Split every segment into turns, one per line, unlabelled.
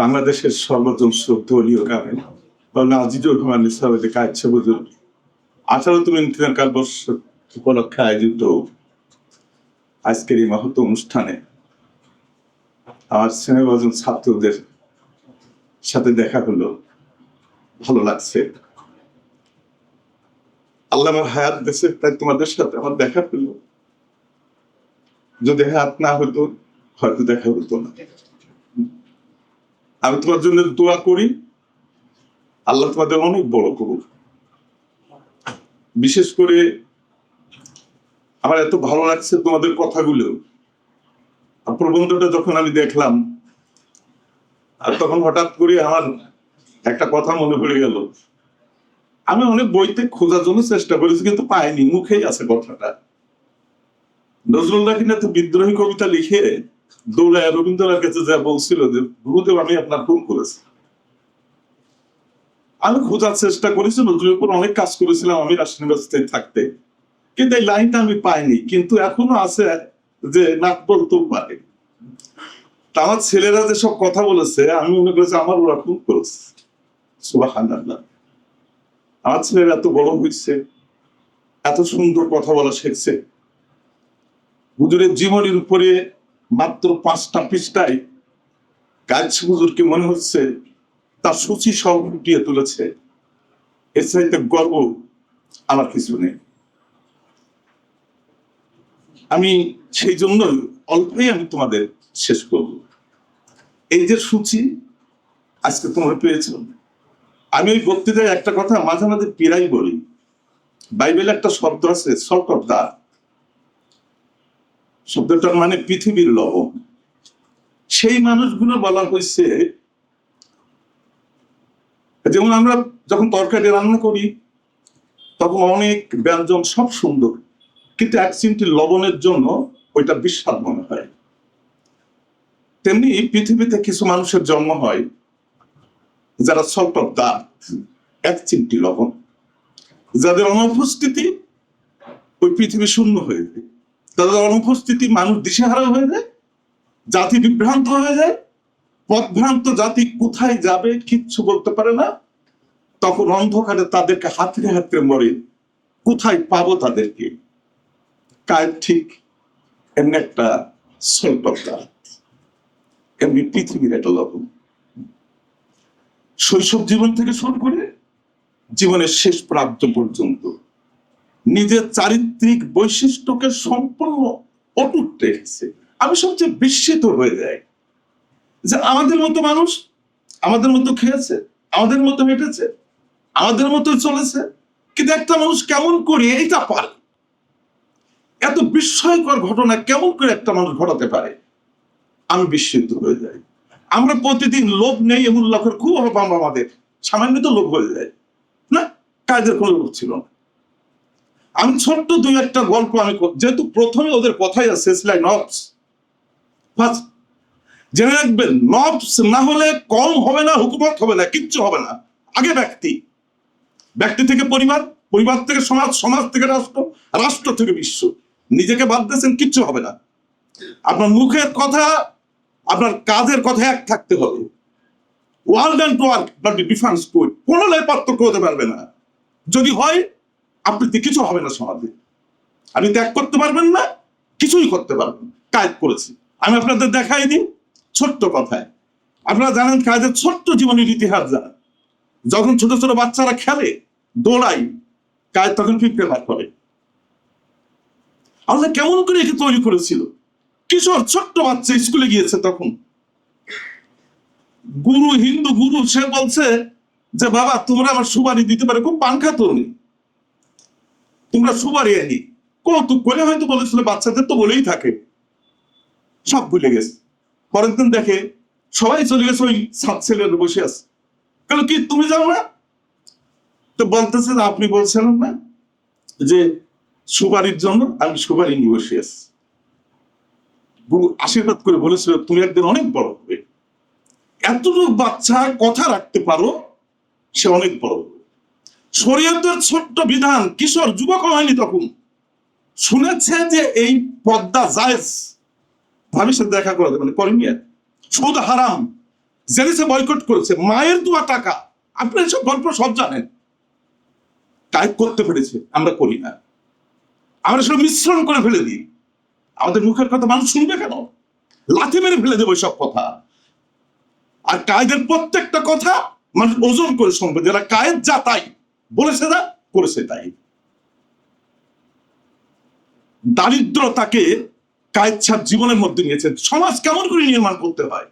বাংলাদেশের সর্বজন শ্রদ্ধনীয় গান আজিজুর রহমান ইসলামের কাছে বুঝুন 18তম ইন্টারন্যাশনাল বর্ষ উপলক্ষে আয়োজিত আজকের এই মহৎ অনুষ্ঠানে আমার স্নেহভাজন ছাত্রদের সাথে দেখা হলো, ভালো লাগছে। আল্লাহ আমার হায়াত দেশে, তাই তোমাদের সাথে আমার দেখা হলো। যদি হাত না হতো হয়তো দেখা হতো না। আমি তোমার জন্য দোয়া করি, আল্লাহ তোমাদের অনেক বড় করুক। বিশেষ করে আমার এত ভালো লাগছে তোমাদের কথাগুলো। প্রবন্ধটা যখন আমি দেখলাম, আর তখন হঠাৎ করে আমার একটা কথা মনে পড়ে গেল। আমি অনেক বইতে খোঁজার জন্য চেষ্টা করেছি, কিন্তু পাইনি। মুখেই আছে কথাটা। নজরুল্লাহ কিনা তো বিদ্রোহী কবিতা লিখে দৌড়ায় রবীন্দ্রনাথের কাছে যা বলছিল যে গুরুদেব আমি আপনার খুন করেছি। আমি খোঁজার চেষ্টা করেছি, নজরুলের উপর অনেক কাজ করেছিলাম আমি রাজশাহী ইউনিভার্সিটিতে থাকতে, কিন্তু এই লাইনটা আমি পাইনি। কিন্তু এখনো আছে যে নাক বলতেও পারে। আমার ছেলেরা যে সব কথা বলেছে, আমি মনে করেছি আমার ওরা খুন করেছে। সুবহানাল্লাহ। আমার ছেলেরা এত বড় হয়েছে, এত সুন্দর কথা বলা শিখছে। হুজুরের জীবনের উপরে মাত্র 5টা পৃষ্ঠায় কাজ হুজুরকে মনে হচ্ছে তার সূচি সব ফুটিয়ে তুলেছে। এর চাইতে গর্ব আমার কিছু নেই। আমি সেই জন্য অল্পই আমি তোমাদের শেষ করব। এই যে সূচি আজকে তোমরা পেয়েছ, আমি ওই বক্তৃতায় একটা কথা মাঝে মাঝে প্রায় বলি। বাইবেলে একটা শব্দ আছে, সল্ট অফ দা। শব্দটার মানে পৃথিবীর লবণ। সেই মানুষগুলো বলা হয়েছে, যেমন আমরা যখন তরকারি রান্না করি তখন অনেক ব্যঞ্জন সব সুন্দর, কিন্তু এক চিমটি লবণের জন্য ওইটা বিস্বাদ মনে হয়। তেমনি পৃথিবীতে কিছু মানুষের জন্ম হয় যারা সল্ট অফ দা, এক চিমটি লবণ, যাদের অনুপস্থিতি ওই পৃথিবী শূন্য হয়ে যায়। তাদের অনুপস্থিতি মানুষ দিশেহারা হয়ে যায়, জাতি বিভ্রান্ত হয়ে যায়। পথভ্রান্ত জাতি কোথায় যাবে কিচ্ছু বলতে পারে না। তখন অন্ধকারে তাদেরকে হাতড়ে হাতড়ে মরে, কোথায় পাবো তাদেরকে। কায় ঠিক এমনি একটা স্বল্পতা, এমনি পৃথিবীর একটা লবণ। শৈশব জীবন থেকে শুরু করে জীবনের শেষ প্রান্ত পর্যন্ত নিজের চারিত্রিক বৈশিষ্ট্যকে সম্পূর্ণ অটুট রেখেছে। আমি সবচেয়ে বিস্মিত হয়ে যাই যে আমাদের মতো মানুষ, আমাদের মতো খেয়েছে, আমাদের মতো হেঁটেছে, আমাদের মতো চলেছে, কিন্তু একটা মানুষ কেমন করে এইটা পারে। এত বিস্ময়কর ঘটনা কেমন করে একটা মানুষ ঘটাতে পারে, আমি বিস্মিত হয়ে যাই। আমরা প্রতিদিন লোভ নেই এমন লোকের খুব অভাব আমাদের। সামান্য তো লোভ হয়ে যায় না, কাজের কোনো লোভ ছিল না। আমি ছোট্ট 2-1টা গল্প আমি, যেহেতু প্রথমে ওদের কথাই আছে নবস, জেনে রাখবেন নবস না হলে কম হবে না, হুকুমত হবে না, কিচ্ছু হবে না। আগে ব্যক্তি, ব্যক্তি থেকে পরিবার, পরিবার থেকে সমাজ, সমাজ থেকে রাষ্ট্র, রাষ্ট্র থেকে বিশ্ব। নিজেকে বাদ দিয়েছেন, কিচ্ছু হবে না। আপনার মুখের কথা, আপনার কাজের কথা এক থাকতে হবে। World and work not difference point, কোনো পার্থক্য হতে পারবে না। যদি হয় আপনি কিছু হবে না সমাজে। আপনি ত্যাগ করতে পারবেন না, কিছুই করতে পারবেন। কাজ করেছি আমি আপনাদের দেখাই দিই ছোট্ট কথায়। আপনারা জানেন কাজের ছোট্ট জীবনের ইতিহাস জানেন। যখন ছোট ছোট বাচ্চারা খেলে, দৌড়াই, কাজ তখন ফিরতে না করে। আল্লাহ কেমন করে একে তৈরি করেছিল। কিশোর ছোট্ট বাচ্চা স্কুলে গিয়েছে তখন, গুরু, হিন্দু গুরু, সে বলছে যে বাবা তোমরা আমার সুপারি দিতে পারে, খুব পাংখা তরুণী, তোমরা সুপারি আনি। কৌতুক করে হয়তো বলেছিল, বাচ্চাদের তো বলেই থাকে, সব ভুলে গেছে। পরের দিন দেখে সবাই চলে গেছে, ওই সাত ছেলেরা বসে আছে। কেন কি তুমি যাও না? তো বলতেছে আপনি বলছেন না যে সুপারির জন্য আমি সুপারি নিয়ে বসে আছি। গুরু আশীর্বাদ করে বলেছিল তুমি একদিন অনেক বড় হবে। এতটুকু বাচ্চা কথা রাখতে পারো, সে অনেক বড় হবে। শরীয়তের ছোট্ট বিধান, কিশোর যুবক হয়নি তখন, শুনেছে যে এই পর্দা জায়েজ, ভাবির সাথে দেখা করাতে মানে করেননি। সুদ হারাম, জেনেছে বয়কট করেছে, মায়ের দেওয়া টাকা, আপনি এসব গল্প সব জানেন। টাইপ করতে পেরেছে, আমরা করি না, আমরা সব মিশ্রণ করে ফেলে দিই। আমাদের মুখের কথা মানুষ শুনবে কেন? লাথি মেরে ফেলে দেবো সব কথা। আর কায়েদের প্রত্যেকটা কথা মানুষ ওজন করে শুনবে, যারা কায়েদ যা তাই বলেছে, যা করেছে তাই। দারিদ্রতাকে কায়েদ সাহেব জীবনের মধ্যে নিয়েছে। সমাজ কেমন করে নির্মাণ করতে হয়।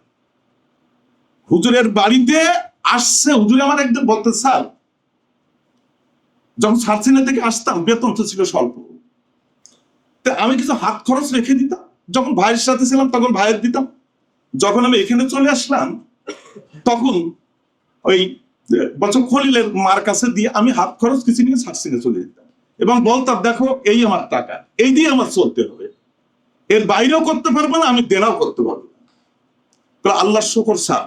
হুজুরের বাড়িতে আসছে, হুজুর আমার একদিন বলতে, স্যার যখন সার্চিনা থেকে আসতাম বেতন তো ছিল স্বল্প, আমি কিছু হাত খরচ রেখে দিতাম, যখন ভাইয়ের সাথে ছিলাম তখন ভাইয়ের দিতাম, যখন আমি এখানে চলে আসলাম তখন ওই বছর খলিলের মার কাছে দিয়ে আমি হাত খরচ কিছু নিয়ে সার্চিনে চলে যেতাম এবং বলতাম, দেখো এই আমার টাকা, এই দিয়ে আমার চলতে হবে, এর বাইরেও করতে পারবো না, আমি দেনাও করতে পারবো না। তো আল্লাহ শুকর, স্যার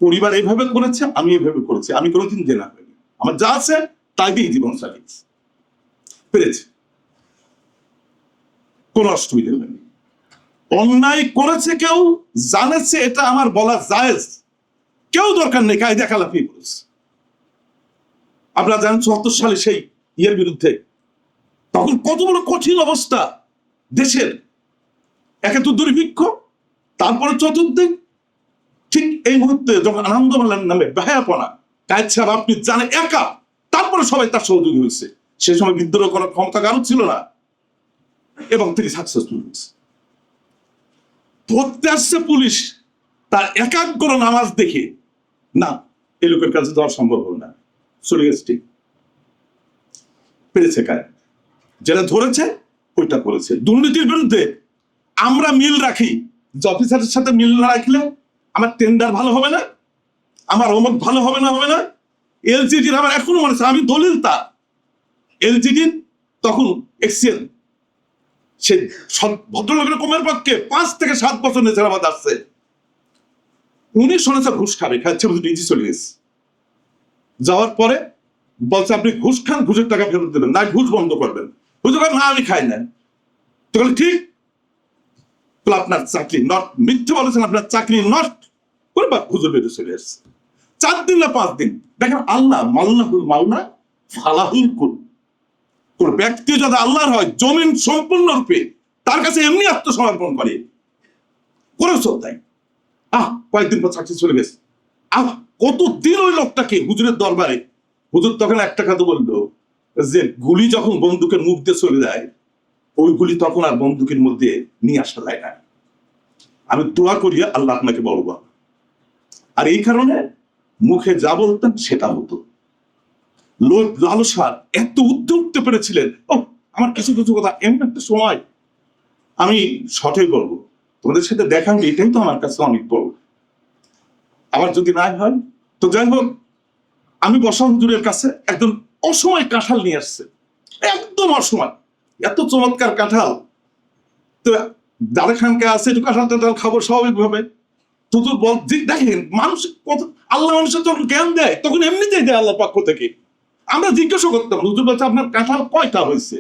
পরিবার এইভাবে করেছে, আমি এইভাবে করেছি, আমি কোনোদিন দেনা হয়নি, আমার যা আছে তাই দিয়ে জীবন চালিয়েছি, পেরেছি, কোনো অসুবিধা হয়নি। অন্যায় করেছে কেউ, জানেছে এটা আমার বলা জায়েজ, কেউ দরকার নেই কায়দা খেলাফি করেছে। আপনারা জানেন ৭৪ সালে সেই ইয়ের বিরুদ্ধে তখন কত বড় কঠিন অবস্থা দেশের, একে তো দুর্ভিক্ষ, তারপরে চতুর্দিক। ঠিক এই মুহূর্তে যখন আনন্দ মেলার নামে বেহায়াপনা, কায়েদ সাহেব আপনি জানেন একা, তারপরে সবাই তার সহযোগী হয়েছে। সেই সময় বিদ্রোহ করার ক্ষমতা কারণ ছিল না এবং তিনি সাকসেসফুল হয়েছে। ধরতে আসছে পুলিশ, তার একাগ্র নামাজ দেখে না এই লোকের কাছে যাওয়া সম্ভব হল না, চলে গেছে। ঠিক পেরেছে কায়েদ, যেটা ধরেছে ওইটা করেছে। দুর্নীতির বিরুদ্ধে আমরা মিল রাখি, যে অফিসারের সাথে মিল না রাখলে আমার টেন্ডার ভালো হবে না, আমার অমক ভালো হবে না। এলজিডির আমার এখনো মনে আছে, আমি দলিল তার এলজিডির তখন এক্সিএল, সে ভদ্রলোকের কমের পক্ষে 5 থেকে 7 বছর নেজারাবাদ আসছে, উনি শুনেছে ঘুষ খাবে, খাচ্ছে নিজে চলে গেছে। যাওয়ার পরে বলছে আপনি ঘুষ খান, ঘুষের টাকা ফেরত দেবেন না, ঘুষ বন্ধ করবেন। হুজুর না আমি খাই না। তো ঠিক, আপনার চাকরি নট, মিথ্যে বলেছেন, আপনার চাকরি নষ্ট করে হুজুর বেরিয়ে চলে এসছে। 4 দিন না 5 দিন। দেখেন আল্লাহ মাল্লাহুল মাওলা ফালাহুল কুল, কোন ব্যক্তি যদি আল্লাহর হয় জমিন সম্পূর্ণরূপে তার কাছে এমনি আত্মসমর্পণ করেছো তাই কয়েকদিন পর চাকরি চলে গেছে। কতদিন ওই লোকটাকে হুজুরের দরবারে, হুজুর তখন একটা কথা বললো যে গুলি যখন বন্দুকের মুখ দিয়ে চলে যায়, ওই গুলি তখন আর বন্দুকের মধ্যে নিয়ে আসা যায় না। আমি দোয়া করি আল্লাহ আপনাকে বলবো। আর এই কারণে মুখে যা বলতেন সেটা হতো। লোক লালসার এত উঠতে উঠতে পেরেছিলেন। ও আমার কিছু কিছু কথা এমন একটা সময় আমি সঠিক বলবো, তোমাদের সাথে দেখা হবে, এটাই তো আমার কাছে অনেক বড়। আবার যদি না হয় তো যাই হোক, আমি বসা হুজুরের কাছে একদম অসময় কাঁঠাল নিয়ে আসছে, একদম অসময়, এত চমৎকার কাঁঠাল। তো দাদা খানকে আছে একটু কাঁঠাল টাঁঠাল খাবো স্বাভাবিকভাবে। হুজুর বল, দেখেন মানুষ কত, আল্লাহ মানুষের যখন জ্ঞান দেয় তখন এমনিতেই দেয় আল্লাহর পক্ষ থেকে। আমরা জিজ্ঞাসা করতাম, হুজুর বলছে আপনার কাঁঠাল কয়টা হয়েছে?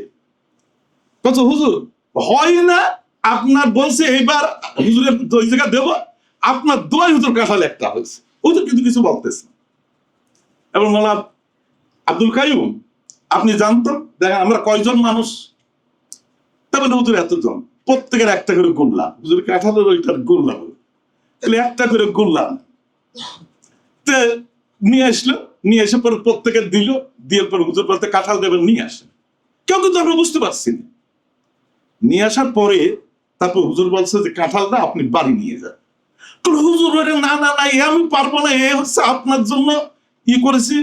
কত হুজুর হয় না, আপনার বলছে এইবার হুজুরের ওই জায়গা দেবো, আপনার দোয়াই হুজুর কাঁঠাল একটা হয়েছে। হুজুর কিন্তু কিছু বলতেছে না। এবং মাওলানা আব্দুল কাইয়ুম আপনি জানতেন, দেখেন আমরা কয়জন মানুষ, তারপরে হুজুর এতজন, প্রত্যেকের একটা করে গুনলাম, হুজুর কাঁঠালের ওইটার গুনলাম, তাহলে একটা করে গুনলাম, নিয়ে আসলো, নিয়ে এসে পরে প্রত্যেকের দিল, দিয়ে পরে হুজুর বলতে কাঁঠাল দেবেন, নিয়ে আসেন। কেউ কিন্তু আমরা বুঝতে পারছি না। নিয়ে আসার পরে তারপর হুজুর বলছে যে কাঁঠালটা আপনি বাড়ি নিয়ে যান। হুজুর না না না, এ আমি পারবো না, এ হচ্ছে আপনার জন্য ই করেছি।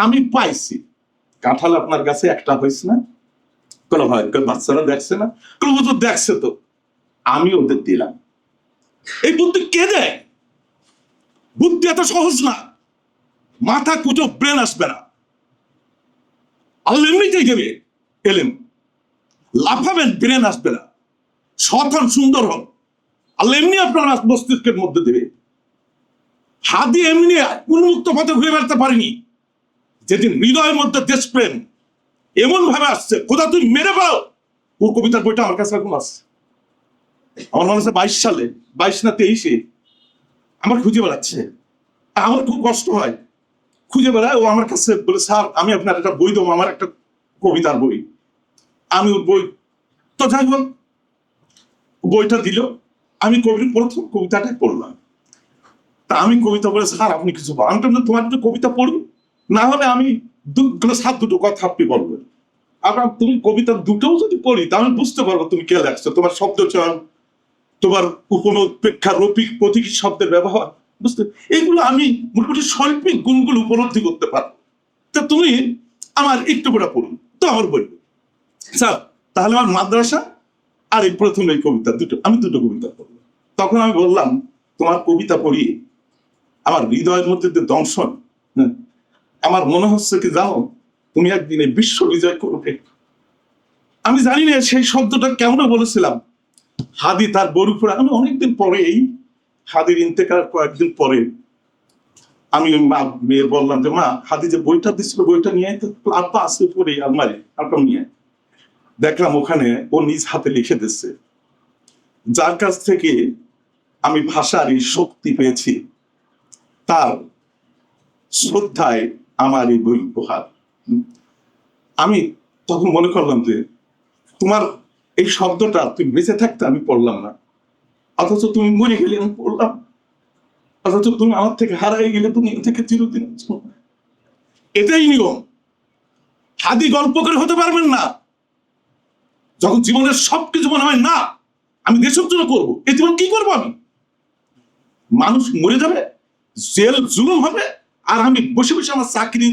আমি পাইছি কাঁঠাল আপনার কাছে একটা হয়েছে না? কোনো হয় বাচ্চারা দেখছে না? হুজুর দেখছে তো, আমি ওদের দিলাম। এই বুদ্ধি কে দেয়? বুদ্ধি এত সহজ না, মাথা কুটো ব্রেন আসবে না, আল্লাহ এমনিতেই দেবে এলেম, লাফাবেন ব্রেন আসবে না, সৎ হন, সুন্দর হন, আল্লাহ এমনি আপনার মস্তিষ্কের মধ্যে দেবে। হাদি এমনি উন্মুক্ত পথে ঘুরে বেড়াতে পারিনি, যেদিন হৃদয়ের মধ্যে দেশপ্রেম এমন ভাবে আসছে, খোদা তুমি মেরে পাও। ওর কবিতার বইটা আমার কাছে এখন আসছে, আমার মনে হচ্ছে 22 সালে, 22 না 23-এ আমার খুঁজে বেড়াচ্ছে। আমার খুব কষ্ট হয়, খুঁজে বেড়ায়। ও আমার কাছে বলে, স্যার আমি আপনার একটা বই দেবো, আমার একটা কবিতার বই। আমি ওর বই, তো যাই হোক বইটা দিল। আমি প্রথম কবিতাটাই পড়লাম। তা আমি কবিতা বলে, স্যার আপনি কিছু বলেন। আমি বললাম, তোমার একটু কবিতা পড়ি, না হলে আমি স্যার দুটো কথা আপনি বলবেন। আবার তুমি কবিতা দুটোও যদি পড়ি তাহলে বুঝতে পারবো তুমি কে লেখছো, তোমার শব্দ চয়ন, তোমার উপমা রফিক প্রতীকী শব্দের ব্যবহার, বুঝতে, এগুলো আমি মোটামুটি শৈল্পিক গুণগুলো উপলব্ধি করতে পারবো। তা তুমি আমার একটু করে পড়ুন। তো আমার বলবো, স্যার তাহলে আমার মাদ্রাসা আর এই প্রথম এই কবিতা দুটো, আমি দুটো কবিতা পড়বো। তখন আমি বললাম, তোমার কবিতা পড়ি আমার হৃদয়ের মধ্যে যে দংশন, আমার মনে হচ্ছে কি জানো, তুমি একদিনে বিশ্ব বিজয় করবে। আমি জানি না সেই শব্দটা কেমন বলেছিলাম। হাদি তার বরুপুরা, আমি অনেকদিন পরে, এই হাদির ইন্তেকার কয়েকদিন পরে আমি মা মেয়ে বললাম যে, মা হাদি যে বইটা দিচ্ছিল বইটা নিয়ে তো আব্বা আসতে পড়ে আলমারি, আপনার নিয়ে দেখলাম ওখানে ও নিজ হাতে লিখে দিচ্ছে, যার কাছ থেকে আমি ভাষার এই শক্তি পেয়েছি তার শ্রদ্ধায় আমার এই বই উপহার। আমি তখন মনে করলাম যে তোমার এই শব্দটা তুমি বেঁচে থাকতে আমি পড়লাম না, অথচ তুমি মরে গেলে আমি পড়লাম, অথচ তুমি আমার থেকে হারাই গেলে তুমি এ থেকে চিরদিন। এটাই নিয়ম। হাদি গল্প করে হতে পারবেন না। যখন জীবনের সবকিছু মনে হয় না আমি দেশের জন্য করবো, এই জীবন কি করবো আমি, মানুষ মরে যাবে, জেল জুলুম হবে, আর আমি বসে বসে আমার চাকরি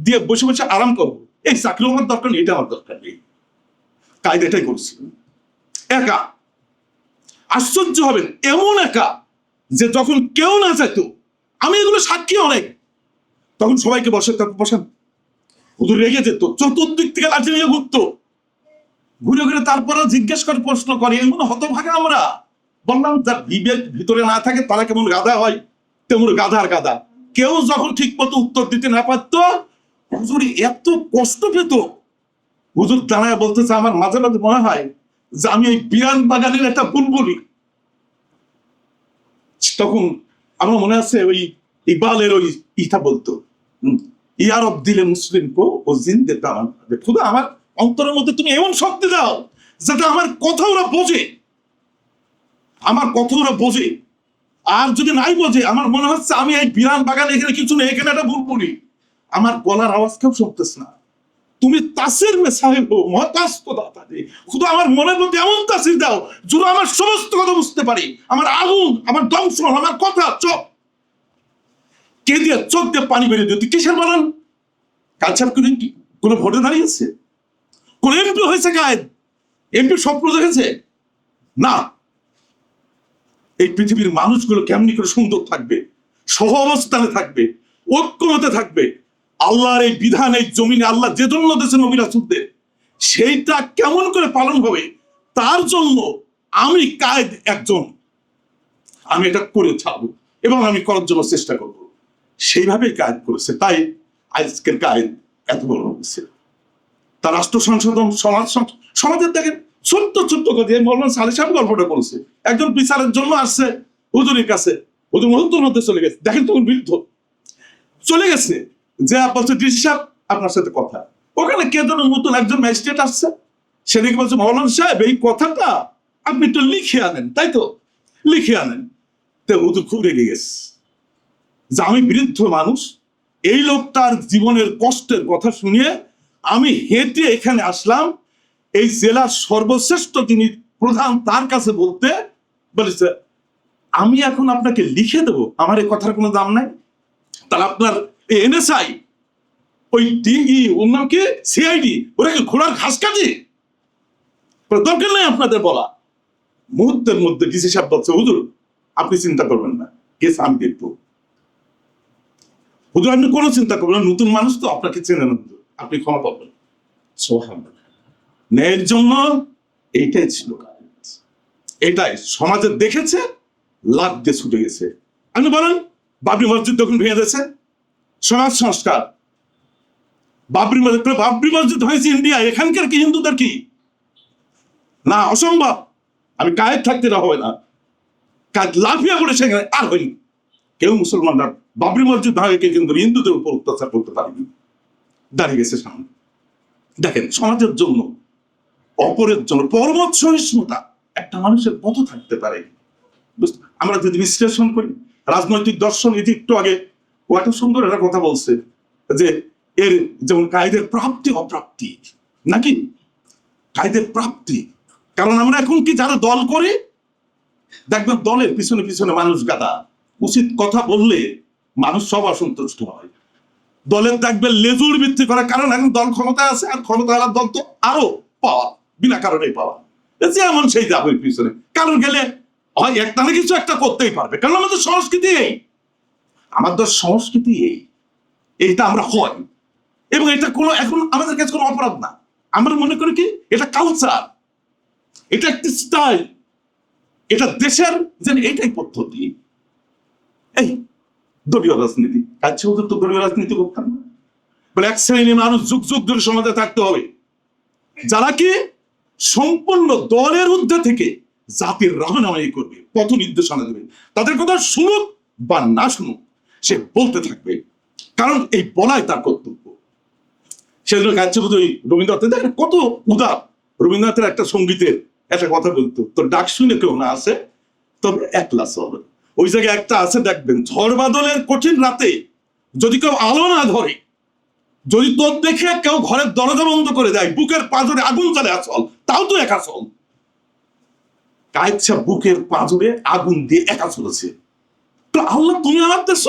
দিয়ে বসে বসে আরাম করবো, এই চাকরি আমার দরকার নেই, এটা আমার দরকার নেই। কায়দা এটাই করছি। একা, আশ্চর্য হবেন, এমন একা যে যখন কেউ না চাইতো, আমি এগুলো সাক্ষী অনেক, তখন সবাইকে বসান, হুজুর রেগে যেত, চতুর্দিক থেকে লাঠি নিয়ে ঘুরতো, ঘুরে ঘুরে তারপরে জিজ্ঞেস করে প্রশ্ন করে, এমন হতভাগা আমরা। বললাম যার বিবেক ভিতরে না থাকে তারা কেমন গাধা হয়, তেমন গাধার গাধা। কেউ যখন ঠিক মতো উত্তর দিতে না পারত, হুজুর এত কষ্ট পেত। হুজুর দাঁড়ায় বলতেছে, আমার মাঝে মাঝে মনে হয় যে আমি এই বিরান বাগানের একটা বুলবুলি। তখন আমার মনে আছে ওই ইকবালের ওই ইটা বলতো, ইয়ারব দিলে মুসলিম কো ও জিন্দে দামান, খুদা আমার অন্তরের মধ্যে তুমি এমন শক্তি দাও যাতে আমার কথা ওরা বোঝে, আমার কথা ওরা বোঝে। আর যদি নাই বোঝে, আমার মনে হচ্ছে আমি এই বিরান বাগান, এখানে কিছু নেই, এখানে একটা বুলবুলি, আমার গলার আওয়াজ কেউ শুনতেছে না। তুমি তাসির মে সাহেব মহতাজ খোদা দে, খুদা আমার মনের মধ্যে এমন তাসির দাও যেন আমার সমস্ত কথা বুঝতে পারি, আমার আগুন, আমার দংশন, আমার কথা চোখ কে দিয়ে চোখ দিয়ে পানি বেরিয়ে দিও। তুই কিসের বলেন? কালচার করে কি কোনো ভোটে দাঁড়িয়েছে? কোন এমপি হয়েছে গায়েব? এমপি স্বপ্ন দেখেছে? না। এই পৃথিবীর মানুষগুলো কেমনি করে সুন্দর থাকবে, সহ অবস্থানে থাকবে, ঐক্যমতে থাকবে, আল্লাহর এই বিধান এই জমিনে আল্লাহ যে জন্য দেশে নবী রাসূলদের, সেইটা কেমন করে পালন হবে, তার জন্য আমি কায়েদ একজন, আমি এটা করে ছাড়বো এবং আমি করার জন্য চেষ্টা করব। সেইভাবেই কায়েদ করেছে, তাই আজকের কায়েদ এত বড় হয়েছে। তার রাষ্ট্র সংশোধন, সমাজের দেখেন ছোট্ট ছোট্ট কথা। মৌলানা সালেহ সাহেব গল্পটা বলছে, একজন বিচারের জন্য আসছে হুজুরের কাছে, হুজুর মুহূর্তের মধ্যে চলে গেছে, দেখেন তখন বৃদ্ধ চলে গেছে, যে বলছে ডিসি সাহেব আপনার সাথে কথা। ওখানে কে যেন নতুন একজন ম্যাজিস্ট্রেট আসছে, সেদিকে বলছে, মৌলানা সাহেব এই কথাটা আপনি একটু লিখে আনেন, তাই তো লিখে আনেন। তো হুজুর খুব রেগে গেছে যে আমি বৃদ্ধ মানুষ, এই লোকটার জীবনের কষ্টের কথা শুনিয়ে আমি হেঁটে এখানে আসলাম, এই জেলার সর্বশ্রেষ্ঠ যিনি প্রধান তার কাছে বলতে, বলেছে আমি এখন আপনাকে লিখে দেবো, আমার এই কথার কোনো দাম নাই? তাহলে আপনার এনএসআই, ওই ডিই, ওর নাম কি সিআইডি, ওরা কি ঘোড়ার ঘাস কাটে? দরকার নেই আপনাদের বলা। মুহূর্তের মধ্যে ডিসি সাহেব বলছে, হুজুর আপনি চিন্তা করবেন না, কেস আমি দেখবো। হুজুর আপনি কোনো চিন্তা করবেন, নতুন মানুষ তো, আপনাকে চেনে না, আপনি ক্ষমা পাবেন। ন্যায়ের জন্য এইটাই ছিল, এটাই সমাজে দেখেছে, লাভ দিয়ে ছুটে গেছে। আপনি বলেন বাবরি মসজিদ যখন ভেঙে গেছে, সমাজ সংস্কার, বাবরি মসজিদ হয়েছে ইন্ডিয়া, এখানকার কি হিন্দুদের কি না? অসম্ভব। আমি কায়েদ থাকতে না হবে না, কাজ লাফিয়া করে সেখানে আর হয়নি। কেউ মুসলমানরা বাবরি মসজিদ ভাঙাকে কিন্তু হিন্দুদের উপর অত্যাচার করতে পারেনি, দাঁড়িয়ে গেছে সামনে। দেখেন, সমাজের জন্য, অপরের জন্য পরমত সহিষ্ণুতা একটা মানুষের কত থাকতে পারে। আমরা যদি বিশ্লেষণ করি রাজনৈতিক দর্শন, এটি একটু আগে ও এত সুন্দর একটা কথা বলছে যে এর যেমন কায়দের প্রাপ্তি অপ্রাপ্তি, নাকি কায়দের প্রাপ্তি। কারণ আমরা এখন কি যারা দল করে দেখবেন দলের পিছনে পিছনে মানুষ গাদা, উচিত কথা বললে মানুষ সব অসন্তুষ্ট হয়। দলের দেখবেন লেজুর ভিত্তি করা, কারণ এখন দল ক্ষমতায় আছে, আর ক্ষমতা হওয়ার দল তো আরো পাওয়া, বিনা কারণেই পাওয়া, যেমন সেই যাবে পিছনে। কারণ গেলে হয় একটা না কিছু একটা করতেই পারবে, কারণ আমাদের সংস্কৃতি এই, আমাদের সংস্কৃতি এইটা আমরা হয়, এবং এটা কোনো এখন আমাদের কাছে কোনো অপরাধ না। আমরা মনে করি কি এটা কালচার, এটা একটি স্টাইল, এটা দেশের যেন এইটাই পদ্ধতি। এই দলীয় রাজনীতি, কাছে ওদের তো দলীয় রাজনীতি করতাম না, বলে এক শ্রেণীর মানুষ যুগ যুগ ধরে সমাজে থাকতে হবে যারা কি সম্পূর্ণ দলের ঊর্ধ্বে থেকে জাতির রাহনামাই করবে, পথ নির্দেশনা দেবে। তাদের কথা শুনুক বা না শুনুক, সে বলতে থাকবে, কারণ এই বলাই তার কর্তব্য। সেজন্য কাছে রবীন্দ্রনাথের দেখেন কত উদার। রবীন্দ্রনাথের একটা সঙ্গীতের একটা কথা বলতো, তো ডাক শুনে কেউ না আসে তবে একলা চলে। ওই জায়গায় একটা আছে দেখবেন, ঝড় বাদলের কঠিন রাতে যদি কেউ আলো না ধরে, যদি তোর দেখে কেউ ঘরের দরজা বন্ধ করে দেয়, বুকের পাঁজরে আগুন জ্বালে আসল, তাও তো একা চল। কাইচ্ছা বুকের পাঁজরে আগুন দিয়ে একা চলেছে। তো আল্লাহ তুমি আমার দেশ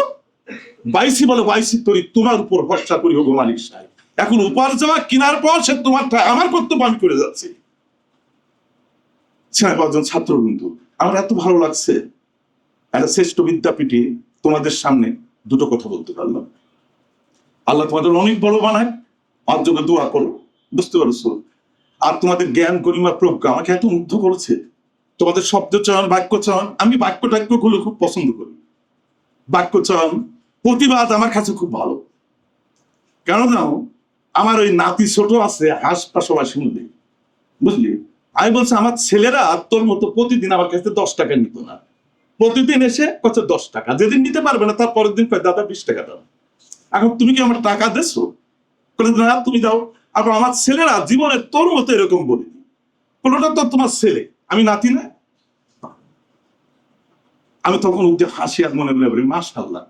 বাইসি বলে বাইসি তরি, তোমার উপর ভরসা করি হোক মালিক সাহেব। এখন উপার যাওয়া কেনার পর সে তোমারটা আমার কর্তব্য আমি করে যাচ্ছি। পাঁচজন ছাত্র কিন্তু আমার এত ভালো লাগছে, একটা শ্রেষ্ঠ বিদ্যাপীঠে তোমাদের সামনে দুটো কথা বলতে পারলাম। আল্লাহ তোমাদের অনেক বড় বানায়, আর জন্য দোয়া করো, বুঝতে পারছো? আর তোমাদের জ্ঞান গরিমা প্রজ্ঞা আমাকে এত মুগ্ধ করেছে। তোমাদের শব্দ চয়ন, বাক্য চয়ন, আমি বাক্য টাক্য গুলো খুব পছন্দ করি। বাক্য চয়ন, প্রতিবাদ আমার কাছে খুব ভালো। কেন আমার ওই নাতি ছোট আছে, হাসপা সবাই শুনবে, বুঝলি? আমি বলছি আমার ছেলেরা তোর মতো প্রতিদিন আমার কাছে 10 টাকা নিত না, প্রতিদিন এসে কত 10 টাকা, যেদিন নিতে পারবে না তার পরের দিন দাদা 20 টাকা দাও। এখন তুমি কি আমার টাকা দেছো? না তুমি দাও। আবার আমার ছেলেরা জীবনে তোর মতো এরকম বলিনি, কোনোটা তো তোমার ছেলে, আমি নাতি না। আমি তখন উঠে হাসি আর মনে মনে বলি মাশাআল্লাহ,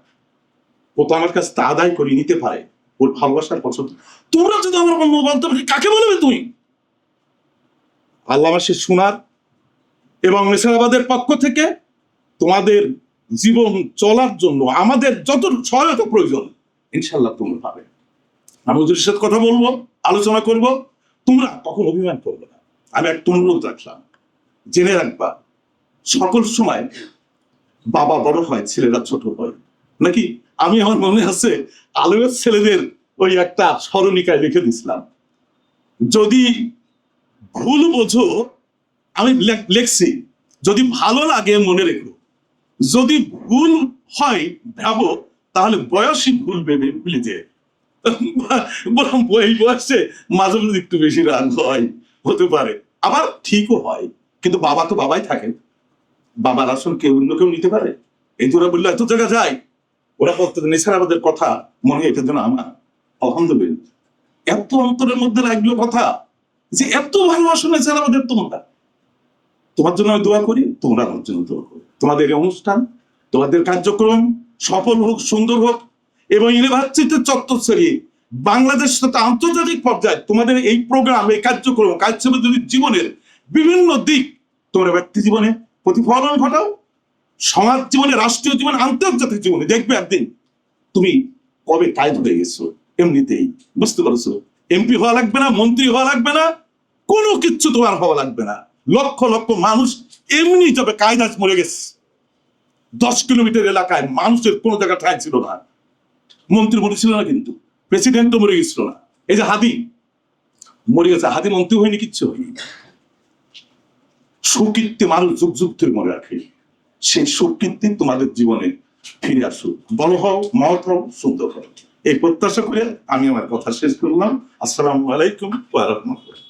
ও তো আমার কাছে তা আদায় করে নিতে পারে, ওর ভালোবাসার পছন্দ। তোমরা যদি আমার বলতে পারি কাকে বলবে তুমি? আল্লাহ সে শোনার এবং নেশাবাদের পক্ষ থেকে তোমাদের জীবন চলার জন্য আমাদের যত সহায়তা প্রয়োজন ইনশাল্লাহ তোমরা পাবে। আমি ওদের সাথে কথা বলবো, আলোচনা করব, তোমরা কখন অভিমান করবে না। আমি একটা অনুরোধ রাখলাম, জেনে রাখবা সকল সময় বাবা বড় হয়, ছেলেরা ছোট হয়, নাকি? আমি আমার মনে আছে আলমের ছেলেদের ওই একটা স্মরণিকায় লিখে দিছিলাম, যদি ভুল বোঝো, আমি লেখছি, যদি ভালো লাগে মনে রেখো, যদি ভুল হয় ভাবো, তাহলে বয়সই ভুল ভেবে ভুলে যে বরং এই বয়সে মাঝে মাঝে একটু বেশি রাগ হয়, হতে পারে, আবার ঠিকও হয়, কিন্তু বাবা তো বাবাই থাকেন, বাবার আসন কেউ অন্য কেউ নিতে পারে। এই তোরা বললো এত জায়গা যায়, ওরা বলতে নেশারাবাদের কথা মনে হয় এটার জন্য আমার আলহামদুলিল্লাহ এত অন্তরের মধ্যে লাগলো কথা, যে এত ভালোবাসো নেশারাবাদের তোমরা। তোমার জন্য আমি দোয়া করি, তোমরা আমার জন্য দোয়া করো। তোমাদের এই অনুষ্ঠান, তোমাদের কার্যক্রম সফল হোক, সুন্দর হোক, এবং ইউনিভার্সিটির চত্বর ছড়িয়ে বাংলাদেশ তথা আন্তর্জাতিক পর্যায়ে তোমাদের এই প্রোগ্রাম, এই কার্যক্রম, জীবনের বিভিন্ন দিক তোমরা ব্যক্তি জীবনে প্রতিফলন ঘটাও, সমাজ জীবনে, রাষ্ট্রীয় জীবনে, আন্তর্জাতিক জীবনে দেখবে একদিন তুমি কবে কায়েদ হয়ে গেছো এমনিতেই, বুঝতে পারছো? এমপি হওয়া লাগবে না, মন্ত্রী হওয়া লাগবে না, কোনো কিচ্ছু তোমার হওয়া লাগবে না। লক্ষ লক্ষ মানুষ এমনি যাবে, কায়দাজ মরে গেছে। 10 কিলোমিটার এলাকায় মানুষের কোনো জায়গা ঠাঁই ছিল না, মন্ত্রী মরেছিল না, কিন্তু প্রেসিডেন্টও মরে গেছিল না। এই যে হাদি মরে গেছে, হাদি মন্ত্রী হয়নি, কিচ্ছু হয়নি। সুকীর্তি মানুষ যুগ যুগ ধরে মনে রাখে, সেই সুকীর্তি তোমাদের জীবনে ফিরে আসুক, বড় হও, মহৎ হও, সুন্দর হও, এই প্রত্যাশা করে আমি আমার কথা শেষ করলাম। আসসালামু আলাইকুম ওয়া রাহমাতুল্লাহ।